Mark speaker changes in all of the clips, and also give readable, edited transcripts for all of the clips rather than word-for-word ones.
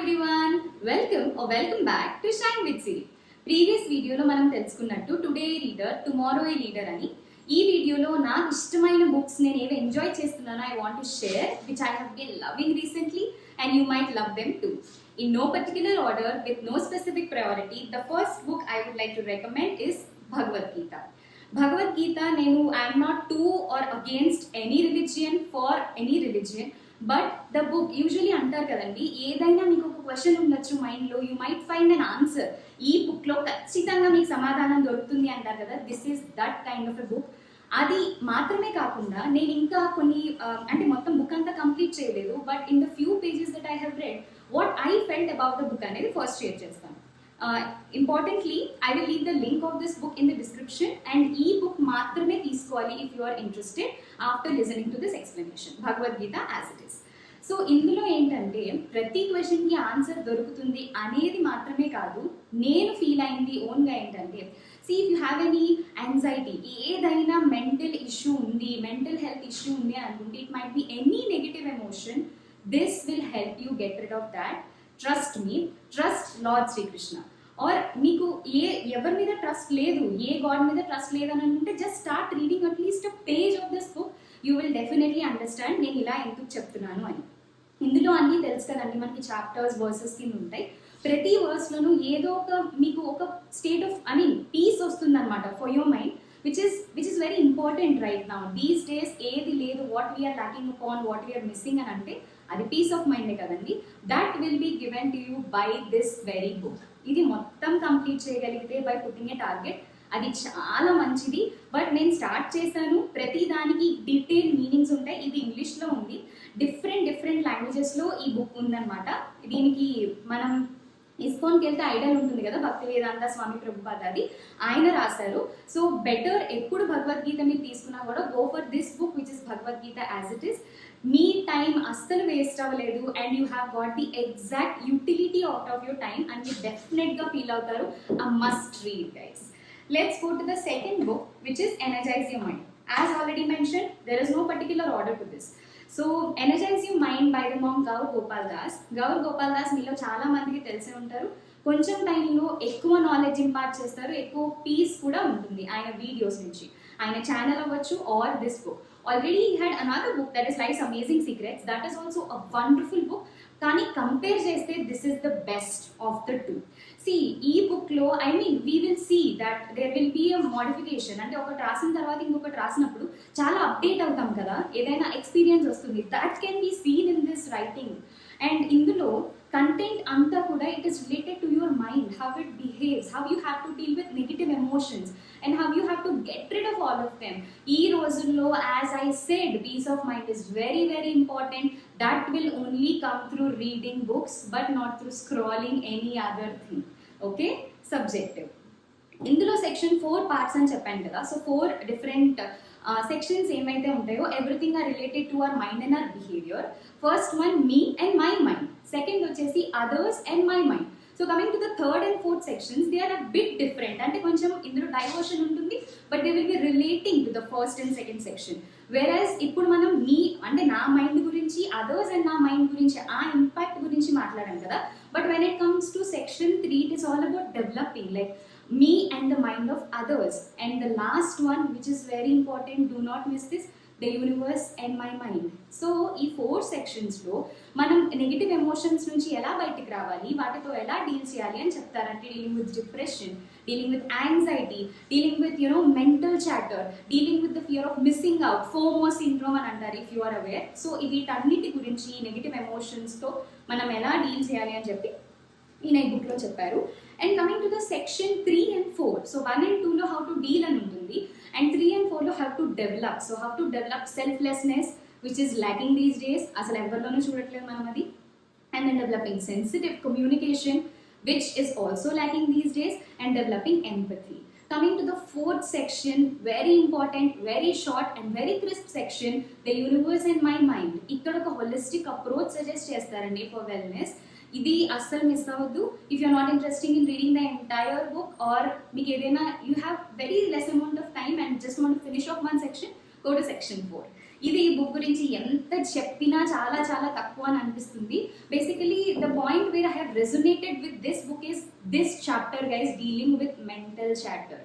Speaker 1: everyone, welcome back to Shine with Siri. Previous వీడియోలో మనం తెలుసుకున్నట్టు today reader tomorrow ఏ leader అని. ఈ వీడియోలో నాకు ఇష్టమైన బుక్స్ నేను ఏవి ఎంజాయ్ చేస్తున్నానో I want to share which I have been loving recently and you might love them too. In no particular order with no specific priority, the first book I would like to recommend is Bhagavad Gita. Bhagavad Gita నేను I'm not to or against any religion for any religion, but the book usually అంటారు కదండి, ఏదైనా మీకు ఒక question ఉండొచ్చు మైండ్లో, you might find an answer. ఈ బుక్లో ఖచ్చితంగా మీకు సమాధానం దొరుకుతుంది అంటారు కదా, this is that kind of a book. అది మాత్రమే కాకుండా నేను ఇంకా కొన్ని అంటే మొత్తం బుక్ అంతా కంప్లీట్ చేయలేదు, but in the few pages that I have read what I felt about the book అనేది ఫస్ట్ షేర్ చేస్తాను. Importantly, I will leave the link of this book in the description, and e-book మాత్రమే తీసుకోవాలి if you are interested after listening to this explanation. Bhagavad Gita as it is. So ఇందులో ఏంటంటే ప్రతి క్వశ్చన్కి answer దొరుకుతుంది అనేది మాత్రమే కాదు, నేను ఫీల్ అయింది ఓన్గా ఏంటంటే, see if you have any anxiety, ఏదైనా మెంటల్ ఇష్యూ ఉంది, మెంటల్ హెల్త్ ఇష్యూ ఉంది అనుకుంటే, it might be any negative emotion, this will help you get rid of that. Trust me, trust Lord Sri Krishna. Or మీకు ఎవరి మీద trust లేదు, ఏ God మీద trust లేదని అనుకుంటే just start reading at least a page of this book, you will definitely understand నేను ఇలా ఎందుకు చెప్తున్నాను అని. ఇందులో అన్నీ తెలుసు కదండి, మనకి చాప్టర్స్ వర్సెస్ కింద ఉంటాయి. ప్రతి వర్స్లోనూ ఏదో ఒక మీకు ఒక స్టేట్ ఆఫ్ పీస్ వస్తుంది అనమాట for your mind, which is very important right now. These days ఏది లేదు, what we are lacking upon, what we are missing అని అంటే అది పీస్ ఆఫ్ మైండే కదండి. That will be given to you by this very book. ఇది మొత్తం complete చేయగలిగితే బై పుట్టింగ్ ఏ టార్గెట్, అది చాలా మంచిది. బట్ నేను స్టార్ట్ చేశాను, ప్రతి దానికి డీటెయిల్ మీనింగ్స్ ఉంటాయి. ఇది ఇంగ్లీష్లో ఉంది, డిఫరెంట్ లాంగ్వేజెస్లో ఈ బుక్ ఉందన్నమాట. దీనికి మనం ఇస్కాన్కి వెళ్తే ఐడల్ ఉంటుంది కదా, భక్తి వేదాంత స్వామి ప్రభుపాద, అది ఆయన రాశారు. సో బెటర్ ఎప్పుడు భగవద్గీత మీరు తీసుకున్నా కూడా go for this book which is Bhagavad Gita as it is. Me time అస్సలు వేస్ట్ అవ్వలేదు and you have got the exact utility out of your time and మీరు డెఫినెట్గా ఫీల్ అవుతారు. A must read guys. Let's go to the second book, which is Energize Your Mind. As already mentioned, there is no particular order to this. So Energize Your Mind by the monk Gaur Gopal Das. Gaur Gopal Das మీలో చాలా మందికి తెలిసే ఉంటారు. కొంచెం టైంలో ఎక్కువ knowledge impart చేస్తారు, ఎక్కువ పీస్ కూడా ఉంటుంది ఆయన వీడియోస్ నుంచి. ఆయన ఛానల్ అవ్వచ్చు or this book. Already he had another book that is life's amazing secrets, that is also a wonderful book. కానీ కంపేర్ చేస్తే this is the best of the two. See ఈ బుక్లో we will see that there will be a modification. అంటే ఒకటి రాసిన తర్వాత ఇంకొకటి రాసినప్పుడు చాలా అప్డేట్ అవుతాం కదా, ఏదైనా ఎక్స్పీరియన్స్ వస్తుంది. That can be seen in this writing. And ఇందులో కంటెంట్ అంతా కూడా it is related to your mind, how it behaves, how you have to deal with negative emotions and how you have to get rid of all of them. ఈ రోజుల్లో as I said, peace of mind is very very important. That will only come through reading books but not through scrolling any other thing. Okay, subjective. ఇందులో section 4 parts అని చెప్పాను కదా, so 4 different sections ఏమైతే ఉంటాయో everything are related to our mind and our behaviour. First one me and my mind, second వచ్చేసి others and my mind. So coming to the third and fourth sections, they are a bit different. అంటే కొంచెం ఇందులో diversion ఉంటుంది, but they will be relating to the first and second section. వెరాజ్ ఇప్పుడు మనం మీ అంటే నా మైండ్ గురించి, అదర్స్ అండ్ నా మైండ్ గురించి, ఆ ఇంపాక్ట్ గురించి మాట్లాడాం కదా. But when it comes to section 3, it is all about developing like me and the mind of others. And the last one, which is very important, do not miss this, the universe and my mind. So ఈ 4 సెక్షన్స్లో మనం negative emotions నుంచి ఎలా బయటకు రావాలి, వాటితో ఎలా deal చేయాలి అని చెప్తారు. అంటే dealing with depression, dealing with anxiety, dealing with mental chatter, dealing with the fear of missing out, FOMO syndrome అని అంటారు if you are aware. So వీటన్నిటి గురించి నెగిటివ్ ఎమోషన్స్తో మనం ఎలా డీల్ చేయాలి అని చెప్పి ఈయన ఈ బుక్లో చెప్పారు. And coming to the section 3 and 4, so 1 and 2లో హౌ టు డీల్ అని ఉంటుంది, అండ్ 3 and 4లో how to develop. So how to develop selflessness which is lacking these days, అసలు ఎవరిలోనూ చూడట్లేదు మనం అది. And then developing sensitive communication which is also lacking these days, and developing empathy. Coming to the 4th section, very important, very short and very crisp section, the universe and my mind. ఇక్కడ ఒక holistic approach suggest చేస్తారండి for wellness. ఇది అస్సలు miss అవ్వద్దు. If you're not interesting in reading the entire book or మీకు ఏదైనా you have very less amount of time and just want to finish off 1 section, go to section 4. ఇది ఈ book గురించి ఎంత చెప్పినా చాలా చాలా తక్కువ అని అనిపిస్తుంది. Basically the point where I have resonated with this book is this chapter guys, dealing with mental chapter.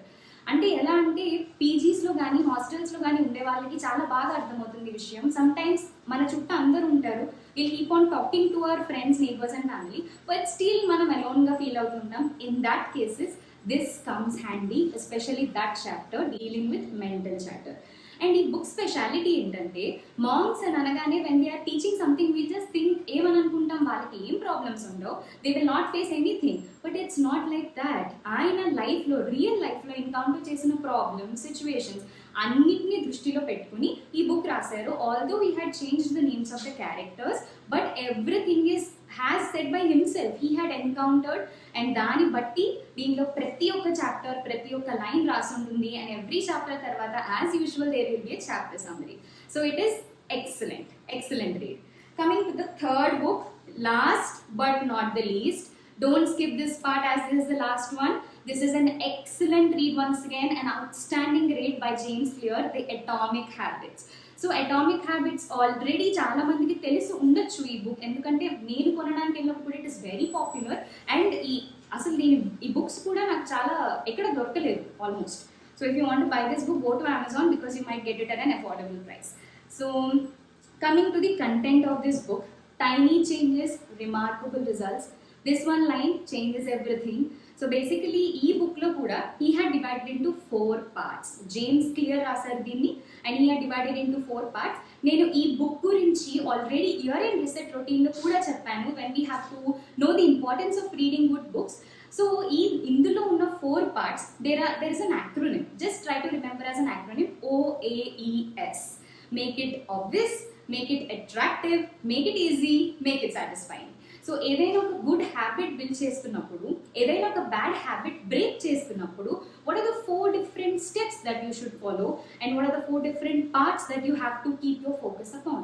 Speaker 1: అంటే ఎలా అంటే పీజీస్లో కానీ హాస్టల్స్లో కానీ ఉండే వాళ్ళకి చాలా బాగా అర్థమవుతుంది విషయం. సమ్ టైమ్స్ మన చుట్టూ అందరూ ఉంటారు, will keep on talking to our friends, neighbours and family, but still మనం అలోన్గా ఫీల్ అవుతుంటాం. In that cases this comes handy, especially that chapter dealing with mental chapter. And ఈ బుక్ స్పెషాలిటీ ఏంటంటే monks అని అనగానే when they are teaching something we just think ఏమని అనుకుంటాం, వాళ్ళకి ఏం ప్రాబ్లమ్స్ ఉండవు, they will not face anything. But it's not like that. ఆయన లైఫ్లో, రియల్ లైఫ్లో ఎన్కౌంటర్ చేసిన ప్రాబ్లమ్స్, సిచ్యువేషన్స్ అన్నిటినీ దృష్టిలో పెట్టుకుని ఈ బుక్ రాశారు. Although he had change the names of the characters, but everything is has said by himself, he had encountered. And దాన్ని బట్టి దీంట్లో ప్రతి ఒక్క చాప్టర్, ప్రతి ఒక్క లైన్ రాసి ఉంటుంది. అండ్ ఎవ్రీ చాప్టర్ తర్వాత as usual there will be a chapter summary. So it is excellent, excellent read. Coming to the third book, last but not the least, don't skip this part as this is the last one. This is an excellent read once again, an outstanding read by James Clear, The Atomic Habits. So atomic habits already చాలా మందికి తెలిసి ఉండొచ్చు ఈ book, ఎందుకంటే నేను కొనడానికి వెళ్ళినప్పుడు it is very popular. And అసలు ఈ బుక్స్ కూడా నాకు చాలా ఎక్కడ దొరకలేదు almost. So if you want to buy this book, go to Amazon because you might get it at an affordable price. So coming to the content of this book, tiny changes, remarkable results. This one line changes everything. So basically ee book lo kuda he had divided into 4 parts. James Clear rasaru dinni and he had divided into 4 parts. Nenu ee book gurinchi already year end reset routine lo kuda cheppanu, when we have to know the importance of reading good books. So indulo unna 4 parts, there is an acronym. Just try to remember as an acronym, OAES. Make it obvious, make it attractive, make it easy, make it satisfying. So ఏదైనా ఒక good habit build చేస్తున్నప్పుడు, ఏదైనా ఒక bad habit break చేస్తున్నప్పుడు, what are the 4 different steps that you should follow and what are the 4 different parts that you have to keep your focus upon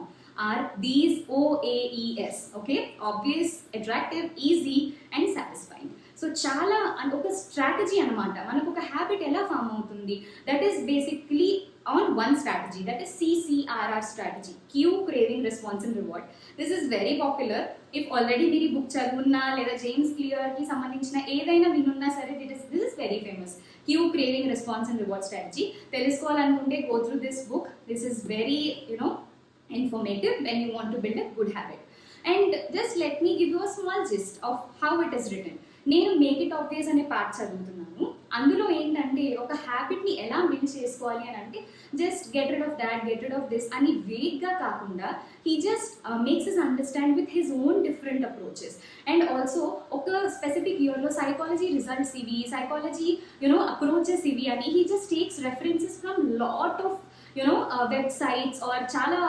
Speaker 1: are these OAES. Okay, obvious, attractive, easy and satisfying. So చాలా ఒక strategy అనమాట. మనకు ఒక habit ఎలా form అవుతుంది, that is basically on one strategy, that is CCRR strategy, Q, craving, response and reward. This is very popular. If already మీరు book చదువున్నా లేదా James clear కి సంబంధించిన ఏదైనా వినున్నా సరే, this is very famous. Q, craving, response and reward strategy. తెలుసుకోవాలనుకుంటే go through this book. This is very informative when you want to build a good habit. And just let me give you a small gist of how it is written. నేను make it obvious అనే part చదువుతున్నాను. అందులో ఏంటంటే ఒక హ్యాబిట్ని ఎలా build చేసుకోవాలి అని అంటే, just get rid of that, get rid of this అని వేగ్గా కాకుండా he just makes us understand with his own different approaches. And also ఒక స్పెసిఫిక్ ఇయర్లో సైకాలజీ రిజల్ట్స్ ఇవి, సైకాలజీ అప్రోచెస్ ఇవి అని he just takes references from lot of websites or చాలా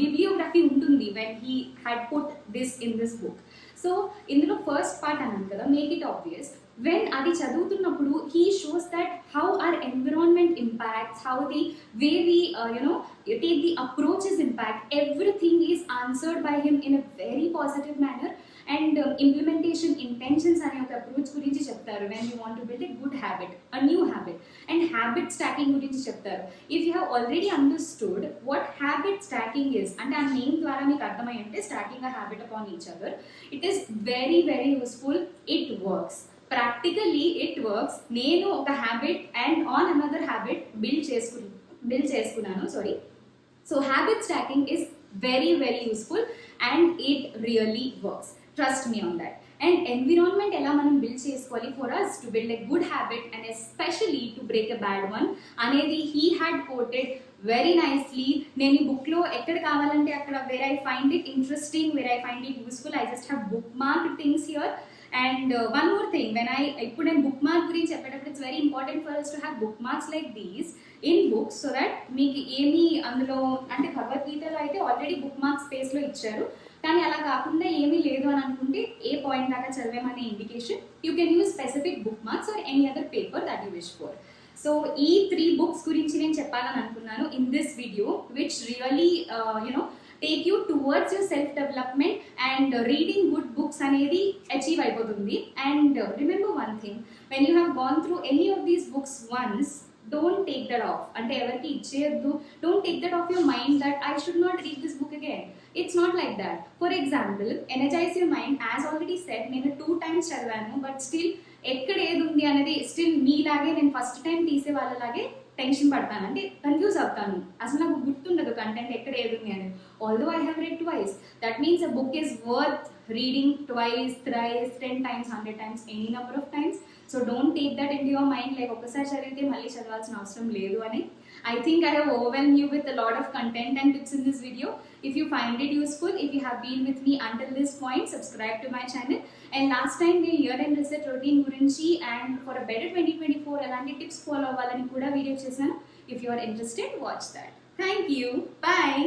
Speaker 1: bibliography ఉంటుంది when he had put this in this book. సో ఇందులో first part అన్నాను కదా, మేక్ ఇట్ ఆబ్వియస్. వెన్ అది చదువుతున్నప్పుడు he shows that how our environment impacts, how the way we take the approaches impact, everything is answered by him in a very positive manner. And implementation intentions అనే ఒక approach గురించి చెప్తారు when you want to build a good habit, a new habit. And habit stacking గురించి చెప్తారు. If you have already understood what habit stacking is, అంటే ఆ name ద్వారా మీకు అర్థమై ఉంటే stacking a habit upon each other, it is very very useful. It works. Practically it works. నేను ఒక habit and on another habit build చేసుకున్నాను. So habit stacking is very very useful and it really works. Trust me on that. And environment ఎలా మనం build చేసుకోవాలి for us to build a good habit and especially to break a bad one అనేది he had quoted very nicely. నేను ఈ బుక్లో ఎక్కడ కావాలంటే అక్కడ where I find it interesting, where I find it useful, I just have bookmarked things here. And one more thing, ఇప్పుడు నేను book mark గురించి చెప్పేటప్పుడు it's very important for us to have bookmarks like these in books so that మీకు ఏమి అందులో అంటే భగవద్గీతలో అయితే ఆల్రెడీ బుక్ మార్క్ స్పేస్లో ఇచ్చారు, కానీ అలా కాకుండా ఏమీ లేదు అని అనుకుంటే ఏ పాయింట్ దాకా చదివామనే indication you can use specific bookmarks or any other paper that you wish for. So ఈ 3 బుక్స్ గురించి నేను చెప్పాలని అనుకున్నాను in this video, which really take you towards your self development and reading good books anedi achieve అయిపోతుంది. And remember one thing, when you have gone through any of these books once, don't take that off, అంటే ఎవరికి ఇచ్చేయద్దు. Don't take that off your mind that I should not read this book again. It's not like that. For example, energise your mind, as already set, నేను 2 times చదివాను, but still ఎక్కడ ఏది ఉంది అనేది still మీలాగే నేను ఫస్ట్ టైం తీసే వాళ్ళలాగే tension పడతాను, అంటే కన్ఫ్యూజ్ అవుతాను, అసలు నాకు గుర్తుండదు కంటెంట్ ఎక్కడ ఏది ఉంది అని. Although I have read twice, that means a book is worth reading twice, thrice, 10 times, 100 times, any number of times. So don't take that in your mind like ఒకసారి చదివితే మళ్ళీ చదవాల్సిన అవసరం లేదు అని. I think I have overwhelmed you with a lot of content and tips in this video. If you find it useful, if you have been with me until this point, subscribe to my channel. And last time we year-end reset routine gurinchi and for a better 2024 elanti tips follow avvalani kuda video chesanu. If you are interested, watch that. Thank you. Bye.